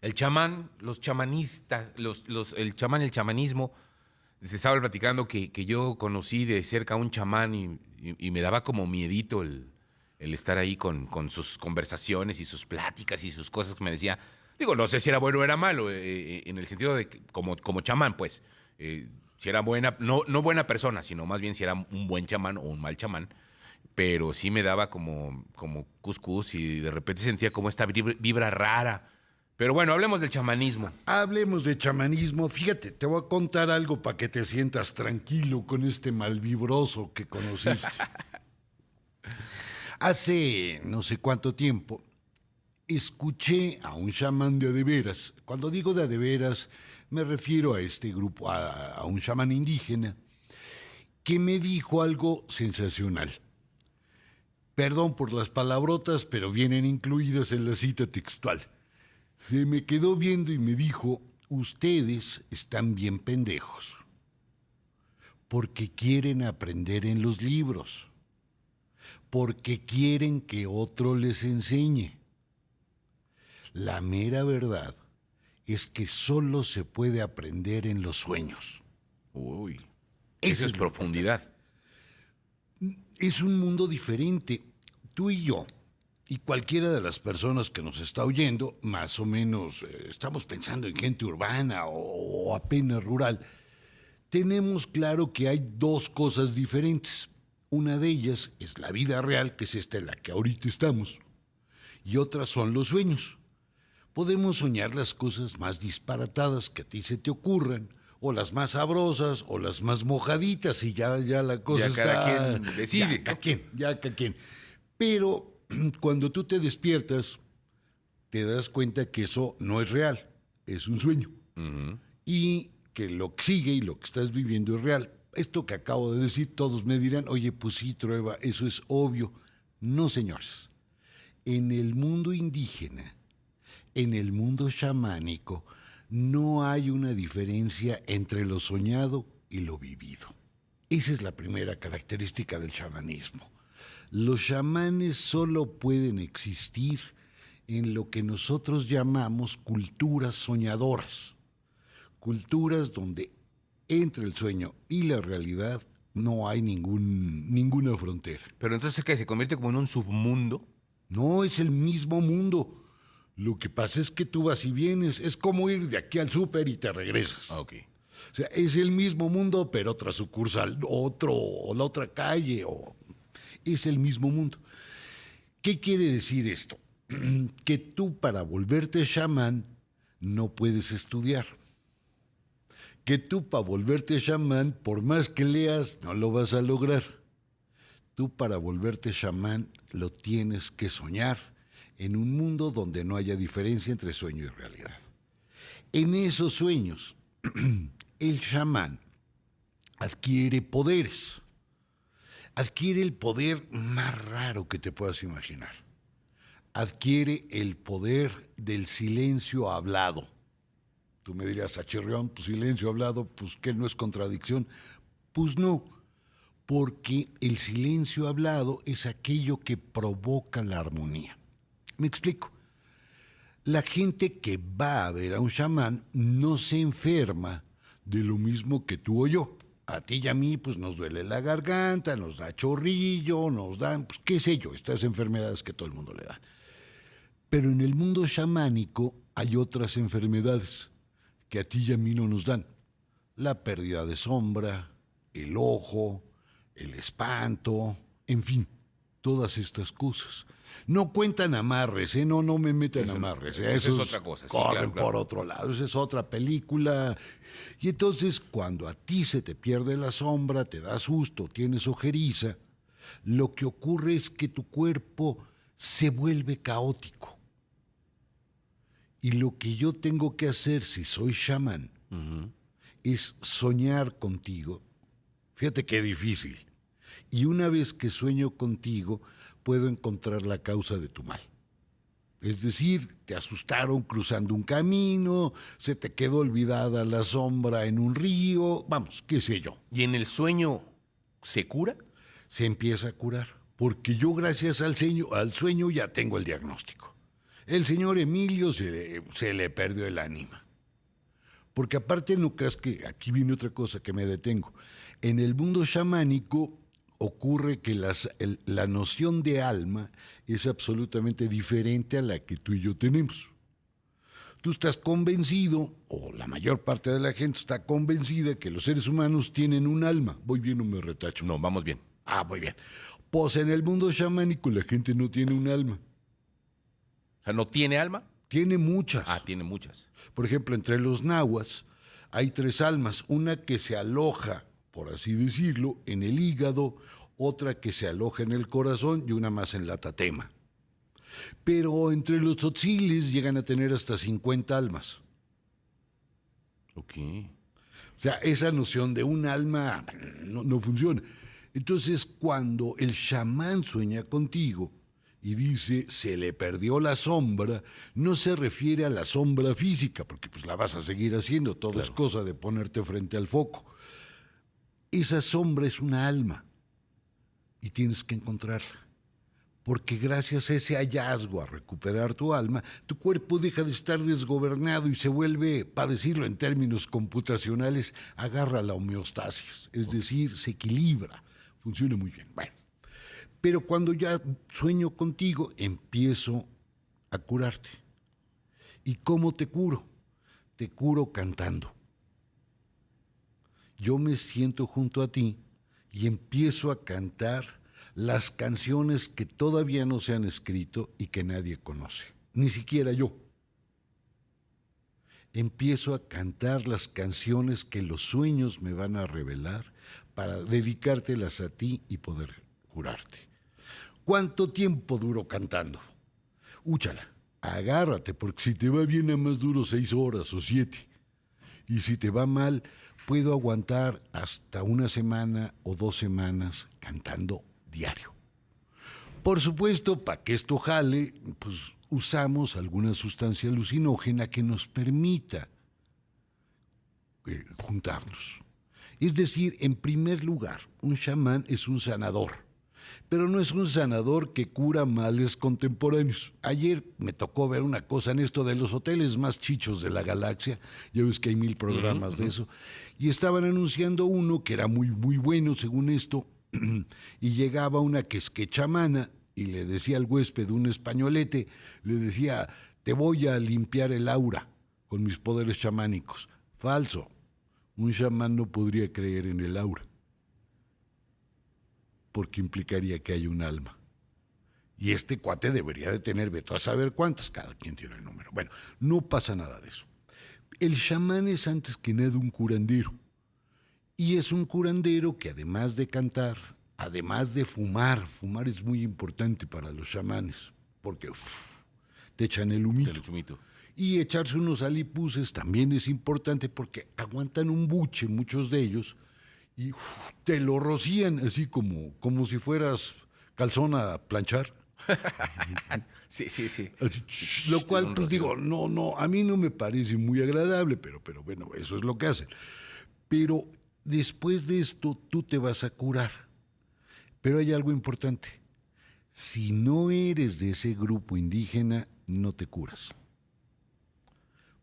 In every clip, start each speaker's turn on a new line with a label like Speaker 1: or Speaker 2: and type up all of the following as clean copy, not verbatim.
Speaker 1: El chamán, los chamanistas, el chamán, el chamanismo, se estaba platicando que yo conocí de cerca a un chamán y me daba como miedito el estar ahí con sus conversaciones y sus pláticas y sus cosas que me decía. Digo, no sé si era bueno o era malo, en el sentido de que, como chamán, pues, si era buena, no buena persona, sino más bien si era un buen chamán o un mal chamán, pero sí me daba como cuscús y de repente sentía como esta vibra rara. Pero bueno, hablemos del chamanismo.
Speaker 2: Hablemos de chamanismo. Fíjate, te voy a contar algo para que te sientas tranquilo con este malvibroso que conociste. Hace no sé cuánto tiempo escuché a un chamán de veras. Cuando digo de veras, me refiero a este grupo, a un chamán indígena, que me dijo algo sensacional. Perdón por las palabrotas, pero vienen incluidas en la cita textual. Se me quedó viendo y me dijo, ustedes están bien pendejos, porque quieren aprender en los libros, porque quieren que otro les enseñe. La mera verdad es que solo se puede aprender en los sueños.
Speaker 1: Uy,
Speaker 2: Eso
Speaker 1: eso es
Speaker 2: es lo importante.
Speaker 1: profundidad.
Speaker 2: Es un mundo diferente. Tú y yo, y cualquiera de las personas que nos está oyendo, más o menos estamos pensando en gente urbana o apenas rural, tenemos claro que hay dos cosas diferentes. Una de ellas es la vida real, que es esta en la que ahorita estamos, y otras son los sueños. Podemos soñar las cosas más disparatadas que a ti se te ocurran, o las más sabrosas, o las más mojaditas, y ya la cosa
Speaker 1: Ya cada
Speaker 2: está...
Speaker 1: quien decide, ¿no?
Speaker 2: Ya cada quien. Pero cuando tú te despiertas, te das cuenta que eso no es real, es un sueño. Y que lo que sigue y lo que estás viviendo es real. Esto que acabo de decir, todos me dirán, oye, pues sí, Trueba, eso es obvio. No, señores. En el mundo indígena, en el mundo chamánico, no hay una diferencia entre lo soñado y lo vivido. Esa es la primera característica del chamanismo. Los chamanes solo pueden existir en lo que nosotros llamamos culturas soñadoras. Culturas donde entre el sueño y la realidad no hay ninguna frontera.
Speaker 1: Pero entonces, ¿qué? ¿Se convierte como en un submundo?
Speaker 2: No es el mismo mundo. Lo que pasa es que tú vas y vienes. Es como ir de aquí al súper y te regresas.
Speaker 1: Ah, ok.
Speaker 2: O sea, es el mismo mundo, pero otra sucursal, o la otra calle, es el mismo mundo. ¿Qué quiere decir esto? Que tú para volverte chamán no puedes estudiar. Que tú para volverte chamán, por más que leas, no lo vas a lograr. Tú para volverte chamán lo tienes que soñar en un mundo donde no haya diferencia entre sueño y realidad. En esos sueños, el chamán adquiere poderes. Adquiere el poder más raro que te puedas imaginar. Adquiere el poder del silencio hablado. Tú me dirás, Chirrión, pues silencio hablado, pues que no es contradicción. Pues no, porque el silencio hablado es aquello que provoca la armonía. Me explico. La gente que va a ver a un chamán no se enferma de lo mismo que tú o yo. A ti y a mí pues nos duele la garganta, nos da chorrillo, nos dan, pues qué sé yo, estas enfermedades que todo el mundo le da. Pero en el mundo chamánico hay otras enfermedades que a ti y a mí no nos dan. La pérdida de sombra, el ojo, el espanto, en fin, todas estas cosas. No cuentan amarres, ¿eh? No me metan amarres.
Speaker 1: Eso es otra cosa, sí,
Speaker 2: corren
Speaker 1: claro.
Speaker 2: por otro lado, esa es otra película. Y entonces, cuando a ti se te pierde la sombra, te da susto, tienes ojeriza, lo que ocurre es que tu cuerpo se vuelve caótico. Y lo que yo tengo que hacer si soy chamán es soñar contigo. Fíjate qué difícil. Y una vez que sueño contigo, puedo encontrar la causa de tu mal. Es decir, te asustaron cruzando un camino, se te quedó olvidada la sombra en un río, vamos, qué sé yo.
Speaker 1: ¿Y en el sueño se cura?
Speaker 2: Se empieza a curar, porque yo gracias al sueño ya tengo el diagnóstico. El señor Emilio se le perdió el ánima. Porque aparte no creas que aquí viene otra cosa que me detengo. En el mundo chamánico ocurre que la noción de alma es absolutamente diferente a la que tú y yo tenemos. Tú estás convencido, o la mayor parte de la gente está convencida que los seres humanos tienen un alma. ¿Voy bien o me retacho?
Speaker 1: No, vamos bien.
Speaker 2: Ah, muy bien. Pues en el mundo chamánico la gente no tiene un alma.
Speaker 1: O sea, ¿no tiene alma?
Speaker 2: Tiene muchas.
Speaker 1: Ah, tiene muchas.
Speaker 2: Por ejemplo, entre los nahuas hay 3 almas. Una que se aloja, por así decirlo, en el hígado, otra que se aloja en el corazón y una más en la tatema. Pero entre los tzotziles llegan a tener hasta 50 almas.
Speaker 1: Ok.
Speaker 2: O sea, esa noción de un alma no funciona. Entonces, cuando el chamán sueña contigo y dice, se le perdió la sombra, no se refiere a la sombra física, porque pues la vas a seguir haciendo, todo es cosa de ponerte frente al foco. Esa sombra es una alma y tienes que encontrarla. Porque gracias a ese hallazgo, a recuperar tu alma, tu cuerpo deja de estar desgobernado y se vuelve, para decirlo en términos computacionales, agarra la homeostasis, es decir, se equilibra, funciona muy bien. Bueno, pero cuando ya sueño contigo, empiezo a curarte. ¿Y cómo te curo? Te curo cantando. Yo me siento junto a ti y empiezo a cantar las canciones que todavía no se han escrito y que nadie conoce, ni siquiera yo. Empiezo a cantar las canciones que los sueños me van a revelar para dedicártelas a ti y poder curarte. ¿Cuánto tiempo duro cantando? Úchala, agárrate, porque si te va bien, a más duro 6 horas o 7. Y si te va mal, puedo aguantar hasta 1 semana o 2 semanas cantando diario. Por supuesto, para que esto jale, pues usamos alguna sustancia alucinógena que nos permita juntarnos. Es decir, en primer lugar, un chamán es un sanador, pero no es un sanador que cura males contemporáneos. Ayer me tocó ver una cosa en esto de los hoteles más chichos de la galaxia, ya ves que hay 1000 programas de eso, y estaban anunciando uno que era muy, muy bueno según esto, y llegaba una que es que chamana y le decía al huésped, un españolete, le decía, te voy a limpiar el aura con mis poderes chamánicos. Falso. Un chamán no podría creer en el aura, porque implicaría que hay un alma. Y este cuate debería de tener, veto a saber cuántas, cada quien tiene el número. Bueno, no pasa nada de eso. El chamán es antes que nada un curandero. Y es un curandero que además de cantar, además de fumar es muy importante para los chamanes, porque te echan el humito. Y echarse unos alipuses también es importante porque aguantan un buche, muchos de ellos, y te lo rocían así como si fueras calzón a planchar.
Speaker 1: Sí.
Speaker 2: Así, lo cual, pues digo, no, a mí no me parece muy agradable, pero bueno, eso es lo que hacen. Pero después de esto, tú te vas a curar. Pero hay algo importante. Si no eres de ese grupo indígena, no te curas.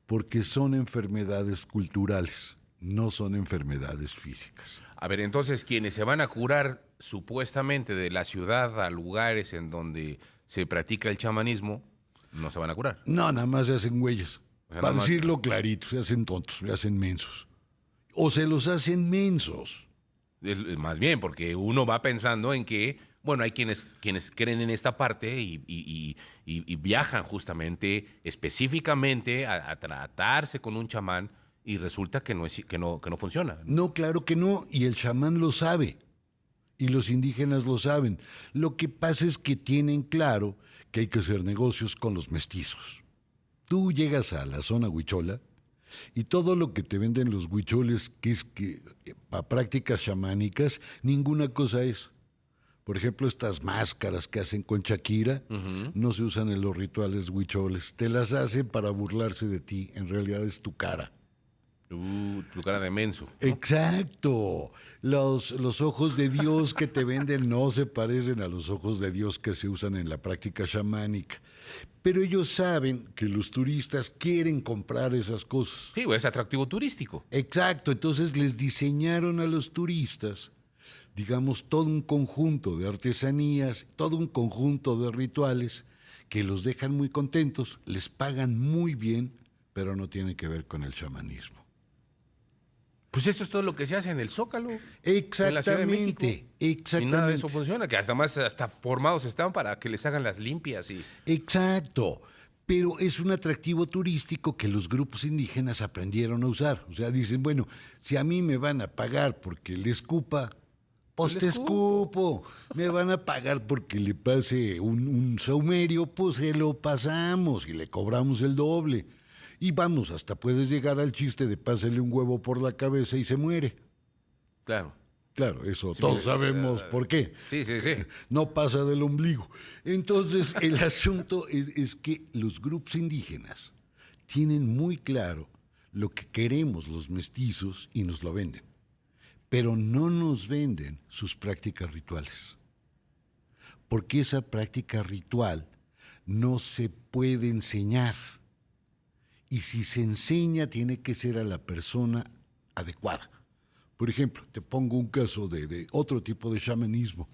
Speaker 2: Porque son enfermedades culturales, no son enfermedades físicas.
Speaker 1: A ver, entonces, quienes se van a curar supuestamente de la ciudad a lugares en donde se practica el chamanismo, no se van a curar.
Speaker 2: No, nada más se hacen güeyes.
Speaker 1: O sea,
Speaker 2: Para
Speaker 1: nada más-
Speaker 2: decirlo clarito, se hacen tontos, se hacen mensos. O se los hacen mensos.
Speaker 1: Es más bien, porque uno va pensando en que, bueno, hay quienes creen en esta parte y viajan justamente, específicamente, a tratarse con un chamán y resulta que no funciona.
Speaker 2: No, claro que no, y el chamán lo sabe, y los indígenas lo saben. Lo que pasa es que tienen claro que hay que hacer negocios con los mestizos. Tú llegas a la zona huichola y todo lo que te venden los huicholes, que es que para prácticas chamánicas, ninguna cosa es. Por ejemplo, estas máscaras que hacen con Shakira no se usan en los rituales huicholes. Te las hacen para burlarse de ti. En realidad es tu cara.
Speaker 1: Tu cara de menso, ¿no?
Speaker 2: Exacto. Los ojos de Dios que te venden no se parecen a los ojos de Dios que se usan en la práctica chamánica. Pero ellos saben que los turistas quieren comprar esas cosas.
Speaker 1: Sí, es atractivo turístico.
Speaker 2: Exacto. Entonces les diseñaron a los turistas, digamos, todo un conjunto de artesanías, todo un conjunto de rituales que los dejan muy contentos, les pagan muy bien, pero no tienen que ver con el chamanismo.
Speaker 1: Pues eso es todo lo que se hace en el Zócalo, en la Ciudad de México.
Speaker 2: Exactamente,
Speaker 1: Y nada de
Speaker 2: exactamente.
Speaker 1: eso funciona, que hasta formados están para que les hagan las limpias y...
Speaker 2: Exacto. Pero es un atractivo turístico que los grupos indígenas aprendieron a usar. O sea, dicen, bueno, si a mí me van a pagar porque le escupa, pues
Speaker 1: Pues
Speaker 2: te
Speaker 1: le
Speaker 2: escupo. Me van a pagar porque le pase un saumerio, pues se lo pasamos y le cobramos el doble. Y vamos, hasta puedes llegar al chiste de pásele un huevo por la cabeza y se muere.
Speaker 1: Claro.
Speaker 2: Claro, eso todos sabemos por qué.
Speaker 1: Sí, sí, sí.
Speaker 2: No pasa del ombligo. Entonces, el asunto es que los grupos indígenas tienen muy claro lo que queremos los mestizos y nos lo venden. Pero no nos venden sus prácticas rituales. Porque esa práctica ritual no se puede enseñar. Y si se enseña, tiene que ser a la persona adecuada. Por ejemplo, te pongo un caso de otro tipo de chamanismo,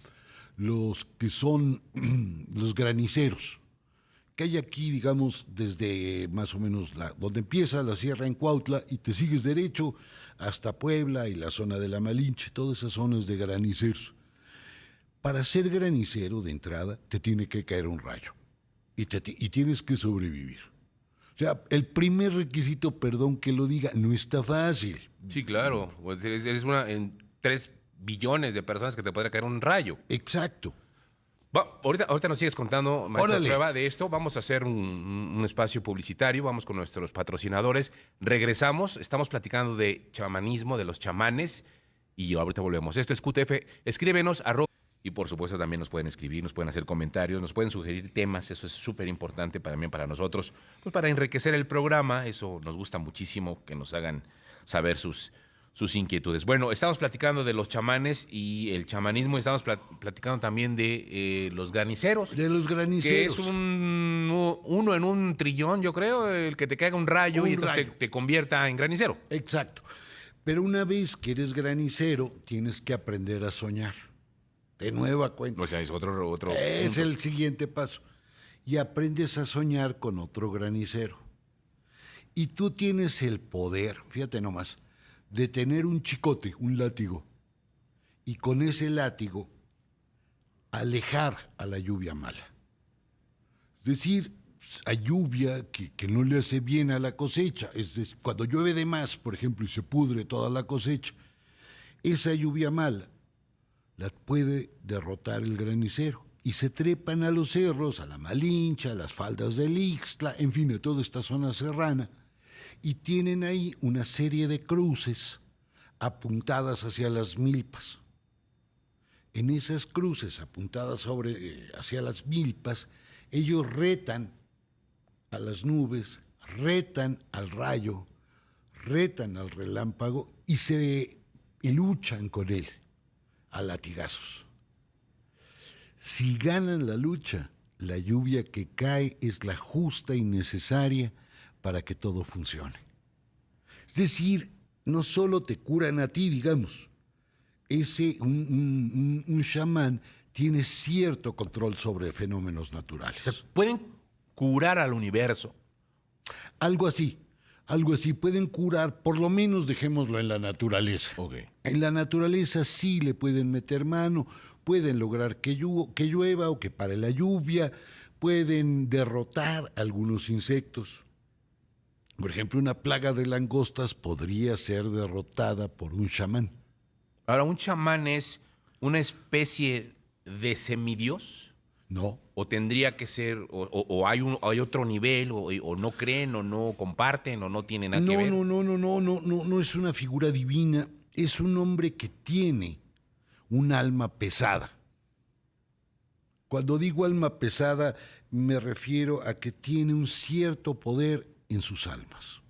Speaker 2: los que son los graniceros, que hay aquí, digamos, desde más o menos donde empieza la sierra en Cuautla y te sigues derecho hasta Puebla y la zona de la Malinche, todas esas zonas de graniceros. Para ser granicero de entrada te tiene que caer un rayo y tienes que sobrevivir. O sea, el primer requisito, perdón que lo diga, no está fácil.
Speaker 1: Sí, claro. Pues eres una en 3 billones de personas que te podría caer un rayo.
Speaker 2: Exacto.
Speaker 1: Ahorita nos sigues contando, maestra
Speaker 2: Órale.
Speaker 1: Prueba, de esto. Vamos a hacer un espacio publicitario, vamos con nuestros patrocinadores. Regresamos, estamos platicando de chamanismo, de los chamanes, y ahorita volvemos. Esto es QTF. Escríbenos, y por supuesto también nos pueden escribir, nos pueden hacer comentarios, nos pueden sugerir temas, eso es súper importante para nosotros, pues para enriquecer el programa, eso nos gusta muchísimo, que nos hagan saber sus inquietudes. Bueno, estamos platicando de los chamanes y el chamanismo, estamos platicando también de los graniceros.
Speaker 2: De los
Speaker 1: Que
Speaker 2: graniceros.
Speaker 1: es uno en un trillón, yo creo, el que te caiga un rayo y entonces
Speaker 2: rayo.
Speaker 1: te convierta en granicero.
Speaker 2: Exacto. Pero una vez que eres granicero, tienes que aprender a soñar. De nueva cuenta.
Speaker 1: O sea, es otro
Speaker 2: Es
Speaker 1: punto.
Speaker 2: el siguiente paso. Y aprendes a soñar con otro granicero. Y tú tienes el poder, fíjate nomás, de tener un chicote, un látigo. Y con ese látigo alejar a la lluvia mala. Es decir, a lluvia que no le hace bien a la cosecha. Es decir, cuando llueve de más, por ejemplo, y se pudre toda la cosecha, esa lluvia mala la puede derrotar el granicero. Y se trepan a los cerros, a la Malinche, a las faldas del Ixtla, en fin, a toda esta zona serrana, y tienen ahí una serie de cruces apuntadas hacia las milpas. En esas cruces apuntadas hacia las milpas, ellos retan a las nubes, retan al rayo, retan al relámpago y luchan con él a latigazos. Si ganan la lucha, la lluvia que cae es la justa y necesaria para que todo funcione. Es decir, no solo te curan a ti, digamos, un chamán tiene cierto control sobre fenómenos naturales.
Speaker 1: Se pueden curar al universo.
Speaker 2: Algo así, pueden curar, por lo menos dejémoslo en la naturaleza.
Speaker 1: Okay.
Speaker 2: En la naturaleza sí le pueden meter mano, pueden lograr que llueva o que pare la lluvia, pueden derrotar algunos insectos. Por ejemplo, una plaga de langostas podría ser derrotada por un chamán.
Speaker 1: Ahora, ¿un chamán es una especie de semidios?
Speaker 2: No,
Speaker 1: ¿O tendría que ser, o hay otro nivel, o no creen, o no comparten, o no tienen nada que ver?
Speaker 2: no es una figura divina, es un hombre que tiene un alma pesada. Cuando digo alma pesada, me refiero a que tiene un cierto poder en sus almas.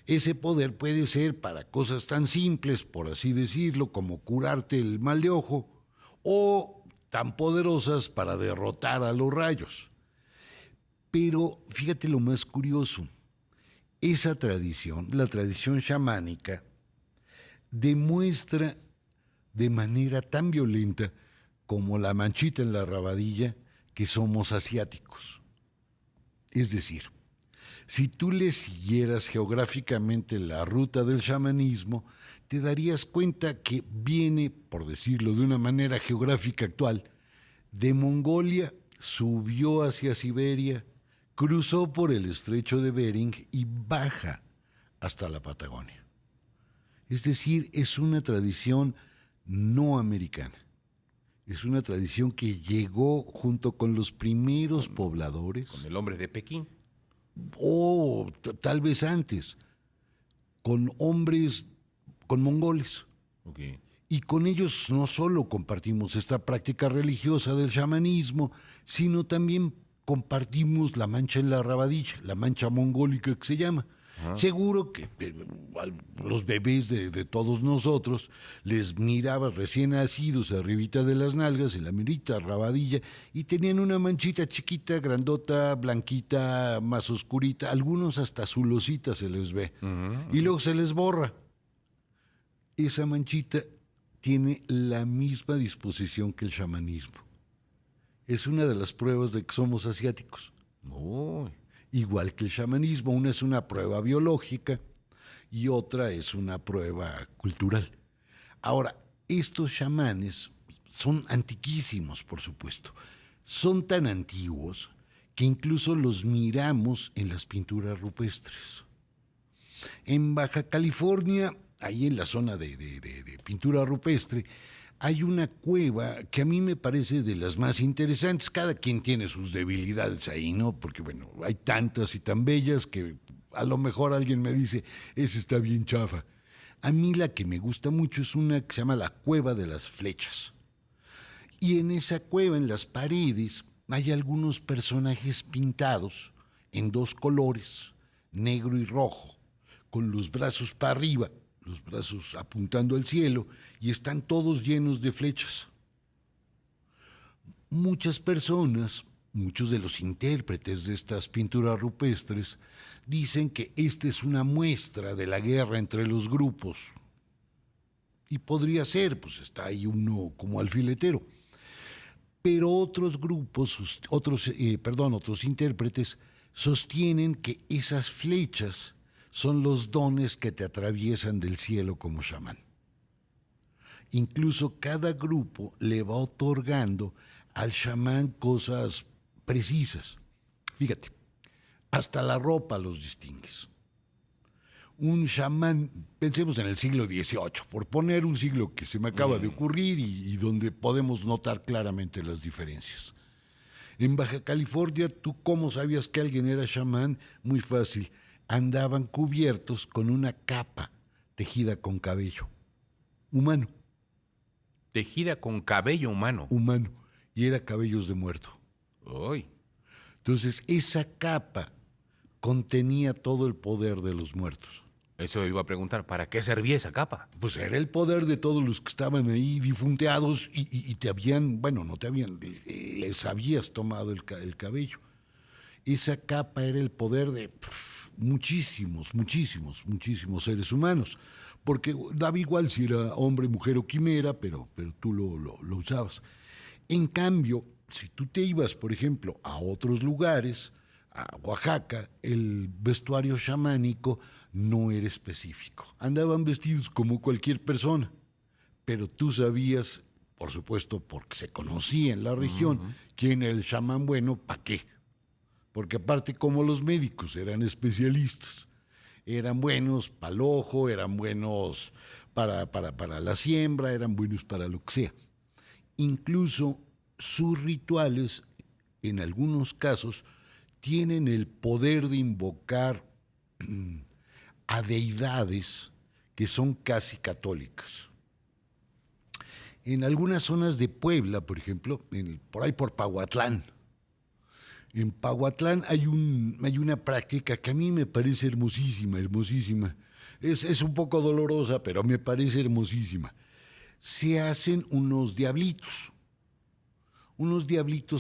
Speaker 2: Ese poder puede ser para cosas tan simples, por así decirlo, como curarte el mal de ojo, o tan poderosas para derrotar a los rayos. Pero fíjate lo más curioso, esa tradición, la tradición chamánica, demuestra de manera tan violenta como la manchita en la rabadilla que somos asiáticos. Es decir, si tú le siguieras geográficamente la ruta del chamanismo, te darías cuenta que viene, por decirlo de una manera geográfica actual, de Mongolia, subió hacia Siberia, cruzó por el estrecho de Bering y baja hasta la Patagonia. Es decir, es una tradición no americana. Es una tradición que llegó junto con los primeros pobladores.
Speaker 1: Con el hombre de Pekín.
Speaker 2: O tal vez antes, con hombres, con mongoles.
Speaker 1: Okay.
Speaker 2: Y con ellos no solo compartimos esta práctica religiosa del chamanismo, sino también compartimos la mancha en la rabadilla, la mancha mongólica que se llama. Ajá. Seguro que a los bebés de todos nosotros les miraba recién nacidos arribita de las nalgas, en la mirita rabadilla, y tenían una manchita chiquita, grandota, blanquita, más oscurita, algunos hasta azulosita se les ve, y luego se les borra. Esa manchita tiene la misma disposición que el chamanismo. Es una de las pruebas de que somos asiáticos.
Speaker 1: Oh.
Speaker 2: Igual que el chamanismo, una es una prueba biológica y otra es una prueba cultural. Ahora, estos chamanes son antiquísimos, por supuesto. Son tan antiguos que incluso los miramos en las pinturas rupestres. En Baja California, ahí en la zona de pintura rupestre, hay una cueva que a mí me parece de las más interesantes. Cada quien tiene sus debilidades ahí, ¿no? Porque, bueno, hay tantas y tan bellas que a lo mejor alguien me dice, esa está bien chafa. A mí la que me gusta mucho es una que se llama la Cueva de las Flechas. Y en esa cueva, en las paredes, hay algunos personajes pintados en dos colores, negro y rojo, con los brazos para arriba, los brazos apuntando al cielo, y están todos llenos de flechas. Muchas personas, muchos de los intérpretes de estas pinturas rupestres, dicen que esta es una muestra de la guerra entre los grupos. Y podría ser, pues está ahí uno como alfiletero. Pero otros grupos, otros intérpretes, sostienen que esas flechas son los dones que te atraviesan del cielo como chamán. Incluso cada grupo le va otorgando al chamán cosas precisas. Fíjate, hasta la ropa los distingues. Un chamán, pensemos en el siglo XVIII, por poner un siglo que se me acaba de ocurrir y donde podemos notar claramente las diferencias. En Baja California, ¿tú cómo sabías que alguien era chamán? Muy fácil. Andaban cubiertos con una capa tejida con cabello humano.
Speaker 1: Tejida con cabello humano.
Speaker 2: Humano. Y era cabellos de muerto.
Speaker 1: Uy.
Speaker 2: Entonces, esa capa contenía todo el poder de los muertos.
Speaker 1: Eso iba a preguntar, ¿para qué servía esa capa?
Speaker 2: Pues era el poder de todos los que estaban ahí difunteados y te habían, bueno, no te habían, les habías tomado el cabello. Esa capa era el poder de muchísimos seres humanos, porque daba igual si era hombre, mujer o quimera, pero tú lo usabas. En cambio, si tú te ibas, por ejemplo, a otros lugares, a Oaxaca, el vestuario chamánico no era específico. Andaban vestidos como cualquier persona, pero tú sabías, por supuesto, porque se conocía en la región, quién era el chamán bueno, ¿para qué? Porque aparte, como los médicos eran especialistas, eran buenos para el ojo, eran buenos para la siembra, eran buenos para lo que sea. Incluso sus rituales, en algunos casos, tienen el poder de invocar a deidades que son casi católicas. En algunas zonas de Puebla, por ejemplo, por ahí por Pahuatlán, En Pahuatlán hay una práctica que a mí me parece hermosísima, hermosísima. Es un poco dolorosa, pero me parece hermosísima. Se hacen unos diablitos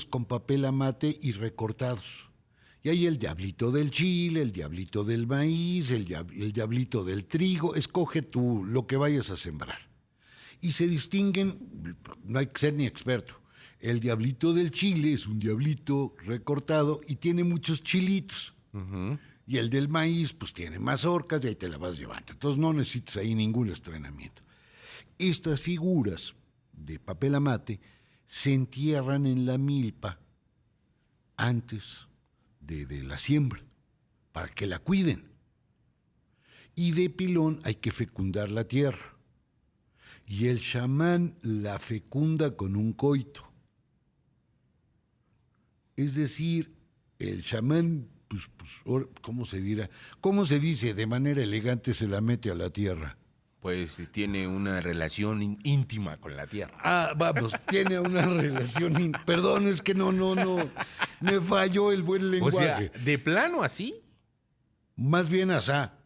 Speaker 2: con papel amate y recortados. Y hay el diablito del chile, el diablito del maíz, el diablito del trigo. Escoge tú lo que vayas a sembrar. Y se distinguen, no hay que ser ni experto. El diablito del chile es un diablito recortado y tiene muchos chilitos. Y el del maíz, pues tiene mazorcas y ahí te la vas llevando. Entonces no necesitas ahí ningún entrenamiento. Estas figuras de papel amate se entierran en la milpa antes de la siembra, para que la cuiden. Y de pilón hay que fecundar la tierra. Y el chamán la fecunda con un coito. Es decir, el chamán, ¿cómo se dirá? ¿Cómo se dice? De manera elegante se la mete a la tierra.
Speaker 1: Pues tiene una relación íntima con la tierra.
Speaker 2: Ah, vamos, tiene una relación. Perdón, es que no. Me falló el buen lenguaje.
Speaker 1: O sea, ¿de plano así?
Speaker 2: Más bien asá.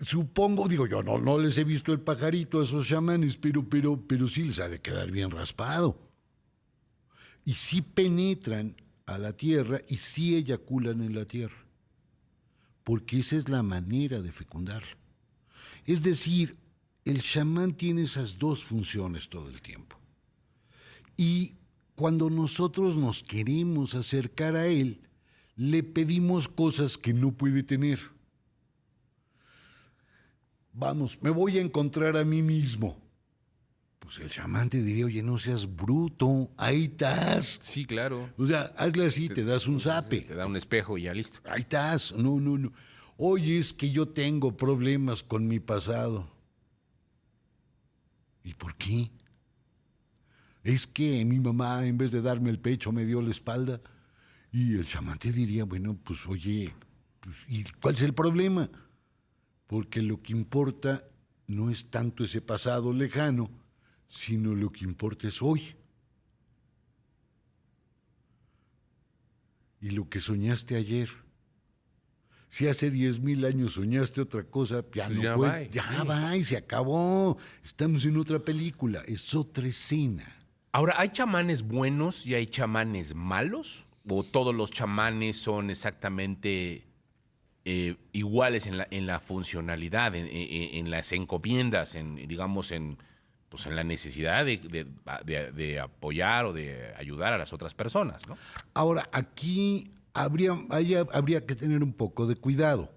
Speaker 2: Supongo, digo yo, no les he visto el pajarito a esos chamanes, pero sí les ha de quedar bien raspado. Y sí penetran a la tierra y sí eyaculan en la tierra. Porque esa es la manera de fecundarla. Es decir, el chamán tiene esas dos funciones todo el tiempo. Y cuando nosotros nos queremos acercar a él, le pedimos cosas que no puede tener. Vamos, me voy a encontrar a mí mismo. Pues el chamán te diría, oye, no seas bruto, ahí estás.
Speaker 1: Sí, claro.
Speaker 2: O sea, hazle así, te das un zape.
Speaker 1: Te da un espejo y ya listo.
Speaker 2: Ahí estás, no. Oye, es que yo tengo problemas con mi pasado. ¿Y por qué? Es que mi mamá, en vez de darme el pecho, me dio la espalda. Y el chamán te diría, bueno, pues oye, ¿y cuál es el problema? Porque lo que importa no es tanto ese pasado lejano, sino lo que importa es hoy. Y lo que soñaste ayer. Si hace 10,000 años soñaste otra cosa, ya
Speaker 1: pues
Speaker 2: no
Speaker 1: ya
Speaker 2: puede.
Speaker 1: va,
Speaker 2: Ya
Speaker 1: sí.
Speaker 2: va y se acabó. Estamos en otra película, es otra escena.
Speaker 1: Ahora, ¿hay chamanes buenos y hay chamanes malos? ¿O todos los chamanes son exactamente iguales en la funcionalidad, en las encomiendas, digamos, pues en la necesidad de apoyar o de ayudar a las otras personas, ¿no?
Speaker 2: Ahora, aquí habría que tener un poco de cuidado,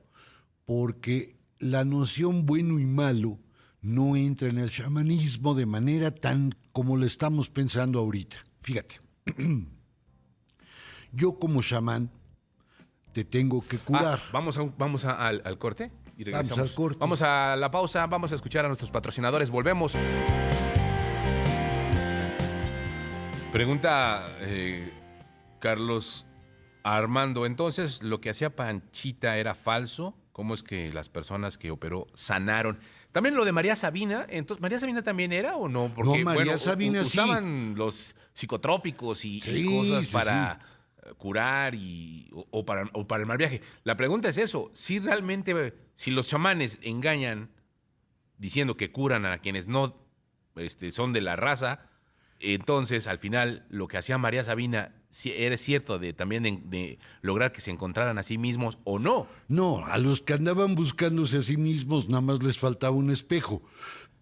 Speaker 2: porque la noción bueno y malo no entra en el chamanismo de manera tan como lo estamos pensando ahorita. Fíjate, yo como chamán te tengo que curar.
Speaker 1: Vamos al corte y regresamos.
Speaker 2: Vamos al corte.
Speaker 1: Vamos a la pausa, vamos a escuchar a nuestros patrocinadores, volvemos. Pregunta Carlos Armando, entonces, ¿lo que hacía Panchita era falso? ¿Cómo es que las personas que operó sanaron? También lo de María Sabina, entonces, ¿María Sabina también era o no? Porque,
Speaker 2: No, María Sabina sí.
Speaker 1: usaban los psicotrópicos y cosas para curar o para el mal viaje. La pregunta es eso, si realmente, si los chamanes engañan diciendo que curan a quienes no son de la raza, entonces, al final, lo que hacía María Sabina era cierto también de lograr que se encontraran a sí mismos o no.
Speaker 2: No, a los que andaban buscándose a sí mismos nada más les faltaba un espejo.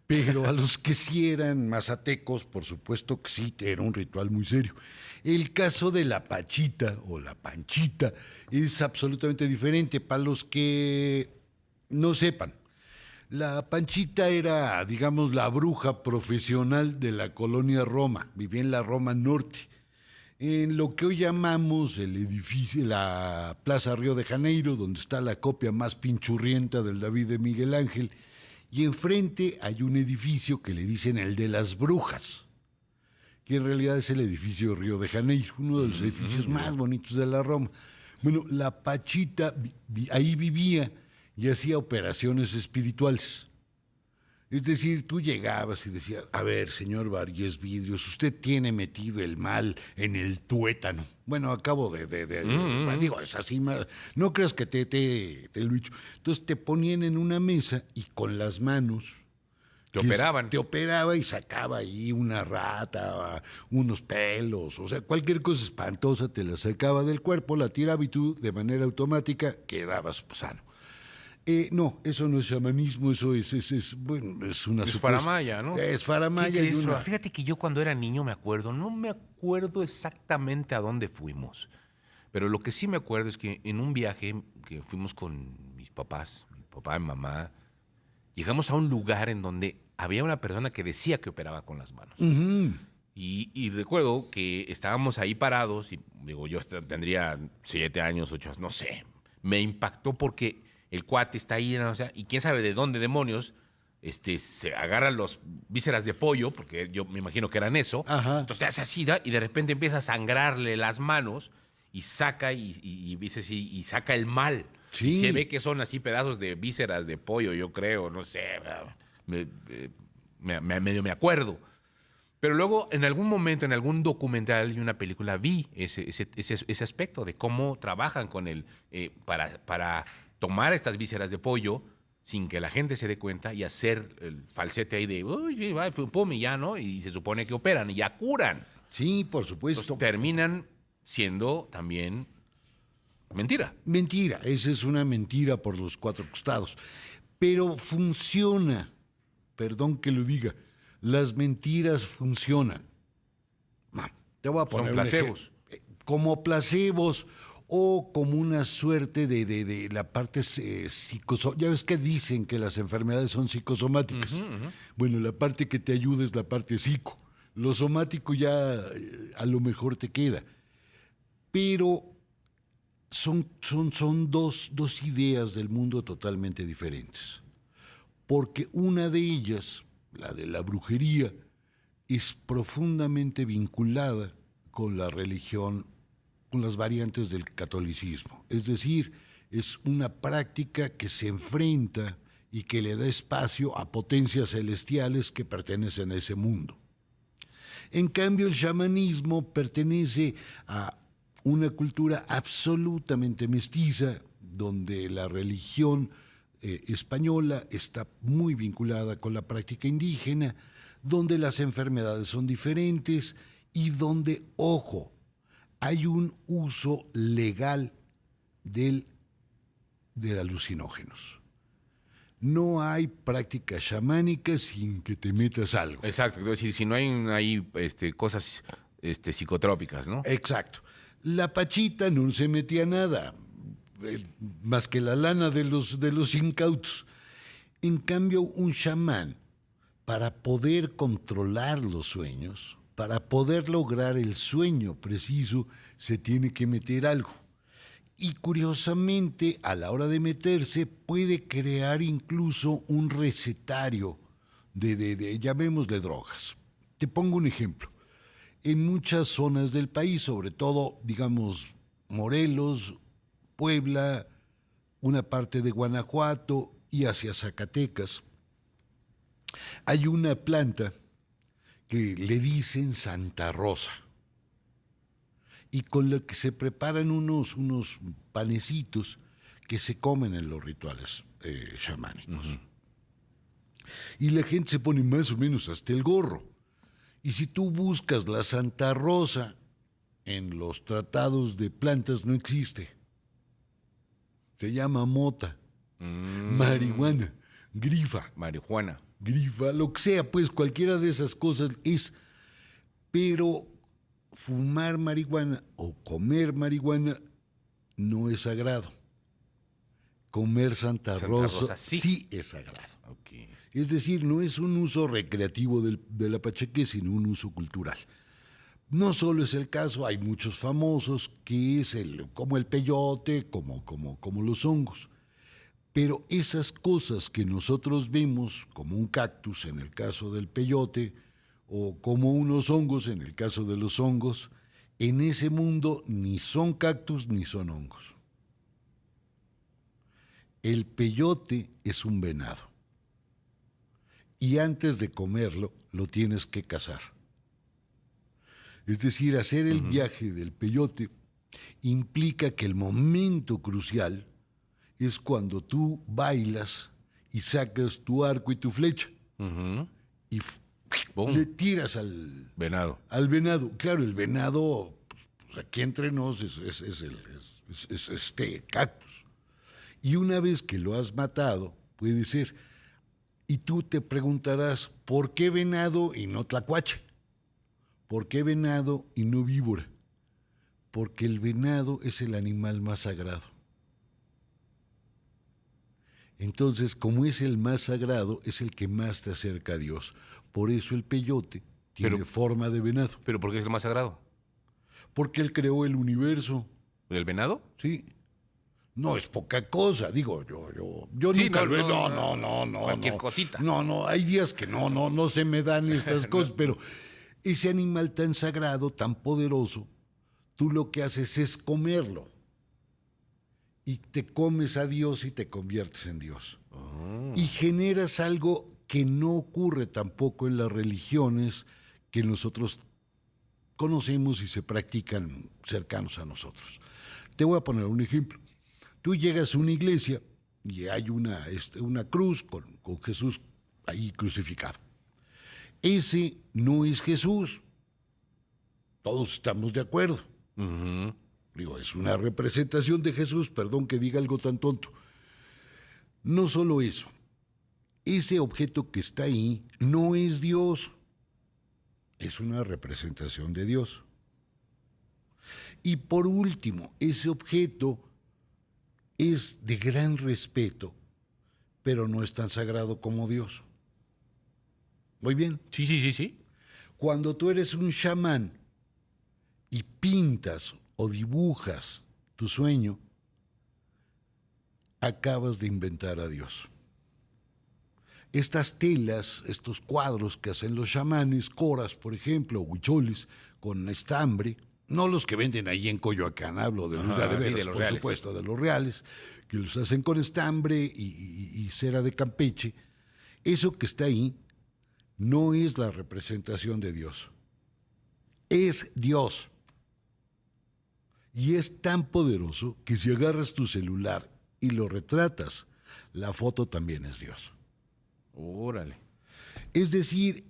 Speaker 2: Pero a los que sí eran mazatecos, por supuesto que sí, era un ritual muy serio. El caso de la Pachita o la Panchita es absolutamente diferente. Para los que no sepan, la Panchita era, digamos, la bruja profesional de la colonia Roma. Vivía en la Roma Norte, en lo que hoy llamamos el edificio, la Plaza Río de Janeiro, donde está la copia más pinchurrienta del David de Miguel Ángel. Y enfrente hay un edificio que le dicen el de las brujas, que en realidad es el edificio Río de Janeiro, uno de los edificios más bonitos de la Roma. Bueno, la Pachita ahí vivía y hacía operaciones espirituales. Es decir, tú llegabas y decías, a ver, señor Vargas Vidrios, usted tiene metido el mal en el tuétano. Bueno, acabo digo, es así más. No creas que te lo he dicho. Entonces te ponían en una mesa y con las manos
Speaker 1: Te operaban.
Speaker 2: te operaba y sacaba ahí una rata, unos pelos, o sea, cualquier cosa espantosa te la sacaba del cuerpo, la tiraba y tú de manera automática quedabas sano. No, eso no es chamanismo, eso bueno, es una
Speaker 1: Es
Speaker 2: supuesta.
Speaker 1: faramaya, ¿no?
Speaker 2: Es
Speaker 1: ¿Qué
Speaker 2: faramaya y
Speaker 1: crees, Flora?
Speaker 2: una.
Speaker 1: Fíjate que yo cuando era niño me acuerdo, no me acuerdo exactamente a dónde fuimos, pero lo que sí me acuerdo es que en un viaje que fuimos con mis papás, mi papá y mamá, llegamos a un lugar en donde había una persona que decía que operaba con las manos.
Speaker 2: Ujú.
Speaker 1: Y recuerdo que estábamos ahí parados, y digo, yo tendría 7 años, 8 años, no sé. Me impactó porque el cuate está ahí, ¿no? O sea, y quién sabe de dónde demonios se agarran los vísceras de pollo, porque yo me imagino que eran eso.
Speaker 2: Ajá.
Speaker 1: Entonces te hace así, ¿da? Y de repente empieza a sangrarle las manos y saca y saca el mal. Y se
Speaker 2: Sí.
Speaker 1: ve que son así pedazos de vísceras de pollo, yo creo, no sé. Medio me acuerdo. Pero luego, en algún momento, en algún documental y una película, vi ese aspecto de cómo trabajan con para tomar estas vísceras de pollo sin que la gente se dé cuenta y hacer el falsete ahí de, uy, va, pum, pum, y ya, ¿no? Y se supone que operan y ya curan.
Speaker 2: Sí, por
Speaker 1: Entonces
Speaker 2: supuesto.
Speaker 1: terminan siendo también mentira.
Speaker 2: Mentira, esa es una mentira por los cuatro costados. Pero funciona, perdón que lo diga, las mentiras funcionan. Te voy a
Speaker 1: Son
Speaker 2: poner un
Speaker 1: placebos.
Speaker 2: como placebos o como una suerte de la parte psicosomática. Ya ves que dicen que las enfermedades son psicosomáticas. Bueno, la parte que te ayuda es la parte psico. Lo somático ya a lo mejor te queda. Pero son dos ideas del mundo totalmente diferentes. Porque una de ellas, la de la brujería, es profundamente vinculada con la religión, con las variantes del catolicismo. Es decir, es una práctica que se enfrenta y que le da espacio a potencias celestiales que pertenecen a ese mundo. En cambio, el chamanismo pertenece a una cultura absolutamente mestiza, donde la religión española está muy vinculada con la práctica indígena, donde las enfermedades son diferentes y donde, ojo, hay un uso legal del, de alucinógenos. No hay práctica chamánica sin que te metas algo.
Speaker 1: Exacto, es decir, si no hay ahí cosas psicotrópicas, ¿no?
Speaker 2: Exacto. La Pachita no se metía nada, más que la lana de los incautos. En cambio, un chamán, para poder controlar los sueños, para poder lograr el sueño preciso, se tiene que meter algo. Y curiosamente, a la hora de meterse, puede crear incluso un recetario llamémosle drogas. Te pongo un ejemplo. En muchas zonas del país, sobre todo, digamos, Morelos, Puebla, una parte de Guanajuato y hacia Zacatecas, hay una planta que le dicen Santa Rosa y con la que se preparan unos panecitos que se comen en los rituales chamánicos. Y la gente se pone más o menos hasta el gorro. Y si tú buscas la Santa Rosa en los tratados de plantas, no existe. Se llama mota, marihuana, grifa,
Speaker 1: Marihuana.
Speaker 2: lo que sea, pues cualquiera de esas cosas es. Pero fumar marihuana o comer marihuana no es sagrado. Comer Santa Rosa sí es sagrado.
Speaker 1: Okay.
Speaker 2: Es decir, no es un uso recreativo de la pacheque, sino un uso cultural. No solo es el caso, hay muchos famosos, que es como el peyote, como los hongos. Pero esas cosas que nosotros vemos, como un cactus en el caso del peyote, o como unos hongos en el caso de los hongos, en ese mundo ni son cactus ni son hongos. El peyote es un venado. Y antes de comerlo, lo tienes que cazar. Es decir, hacer el viaje del peyote implica que el momento crucial es cuando tú bailas y sacas tu arco y tu flecha y
Speaker 1: Boom.
Speaker 2: le tiras al
Speaker 1: Venado.
Speaker 2: venado. Claro, el venado, pues aquí entre nos, es este cactus. Y una vez que lo has matado, puede ser, y tú te preguntarás, ¿por qué venado y no tlacuache? ¿Por qué venado y no víbora? Porque el venado es el animal más sagrado. Entonces, como es el más sagrado, es el que más te acerca a Dios. Por eso el peyote tiene forma de venado.
Speaker 1: ¿Pero por qué es el más sagrado?
Speaker 2: Porque él creó el universo,
Speaker 1: ¿El venado?
Speaker 2: ¿sí? No es poca cosa, digo, yo
Speaker 1: Sí,
Speaker 2: nunca
Speaker 1: no,
Speaker 2: lo he...
Speaker 1: no, cualquier cosita.
Speaker 2: No, hay días que no se me dan estas cosas, pero ese animal tan sagrado, tan poderoso, tú lo que haces es comerlo. Y te comes a Dios y te conviertes en Dios. Y generas algo que no ocurre tampoco en las religiones que nosotros conocemos y se practican cercanos a nosotros. Te voy a poner un ejemplo. Tú llegas a una iglesia y hay una cruz con Jesús ahí crucificado. Ese no es Jesús. Todos estamos de acuerdo. Digo, es una representación de Jesús, perdón que diga algo tan tonto. No solo eso, ese objeto que está ahí no es Dios, es una representación de Dios. Y por último, ese objeto es de gran respeto, pero no es tan sagrado como Dios. ¿Muy bien?
Speaker 1: Sí.
Speaker 2: Cuando tú eres un chamán y pintas o dibujas tu sueño, acabas de inventar a Dios. Estas telas, estos cuadros que hacen los chamanes, coras, por ejemplo, o huicholes, con estambre, no los que venden ahí en Coyoacán, hablo de los de veras,
Speaker 1: sí, de los
Speaker 2: por
Speaker 1: reales.
Speaker 2: supuesto, de los reales, que los hacen con estambre y cera de Campeche. Eso que está ahí no es la representación de Dios, es Dios. Y es tan poderoso que si agarras tu celular y lo retratas, la foto también es Dios.
Speaker 1: Órale.
Speaker 2: Es decir,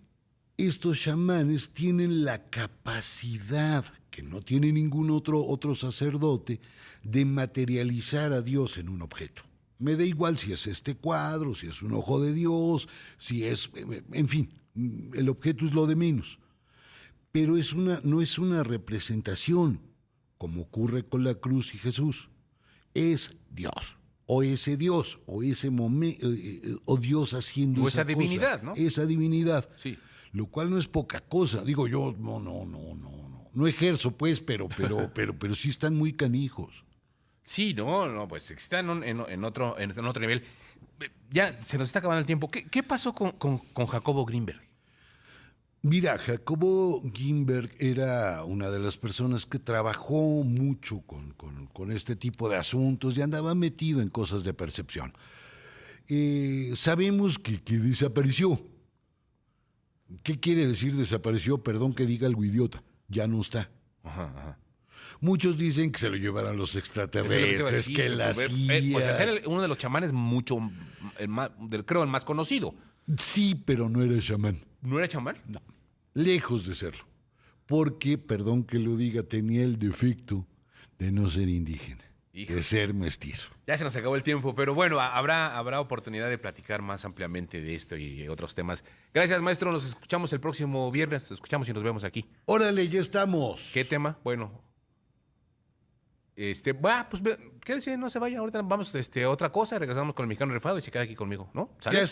Speaker 2: estos chamanes tienen la capacidad, que no tiene ningún otro sacerdote, de materializar a Dios en un objeto. Me da igual si es este cuadro, si es un ojo de Dios, si es, en fin, el objeto es lo de menos. Pero no es una representación, como ocurre con la cruz y Jesús. Es Dios, o ese Dios, o ese momento, o Dios haciendo
Speaker 1: O
Speaker 2: esa
Speaker 1: esa divinidad,
Speaker 2: cosa,
Speaker 1: ¿no?
Speaker 2: Esa divinidad.
Speaker 1: Sí.
Speaker 2: Lo cual no es poca cosa. Digo yo, no ejerzo, pues, pero sí están muy canijos.
Speaker 1: Sí, pues están en otro nivel. Ya se nos está acabando el tiempo. ¿Qué pasó con Jacobo Greenberg?
Speaker 2: Mira, Jacobo Greenberg era una de las personas que trabajó mucho con este tipo de asuntos y andaba metido en cosas de percepción. Sabemos que desapareció. ¿Qué quiere decir desapareció? Perdón que diga algo idiota. Ya no está.
Speaker 1: Ajá.
Speaker 2: Muchos dicen que se lo llevaran los extraterrestres, que la CIA...
Speaker 1: Pues era uno de los chamanes creo el más conocido.
Speaker 2: Sí, pero no era chamán.
Speaker 1: ¿No era chamán?
Speaker 2: No, lejos de serlo. Porque, perdón que lo diga, tenía el defecto de no ser indígena, de ser mestizo.
Speaker 1: Ya se nos acabó el tiempo, pero bueno, habrá oportunidad de platicar más ampliamente de esto y otros temas. Gracias, maestro. Nos escuchamos el próximo viernes. Nos escuchamos y nos vemos aquí.
Speaker 2: Órale, ya estamos.
Speaker 1: ¿Qué tema? Bueno. Pues quédese, no se vaya. Ahorita vamos a otra cosa. Regresamos con el Mexicano Rifado y se queda aquí conmigo, ¿no? ¿Sale?
Speaker 2: Ya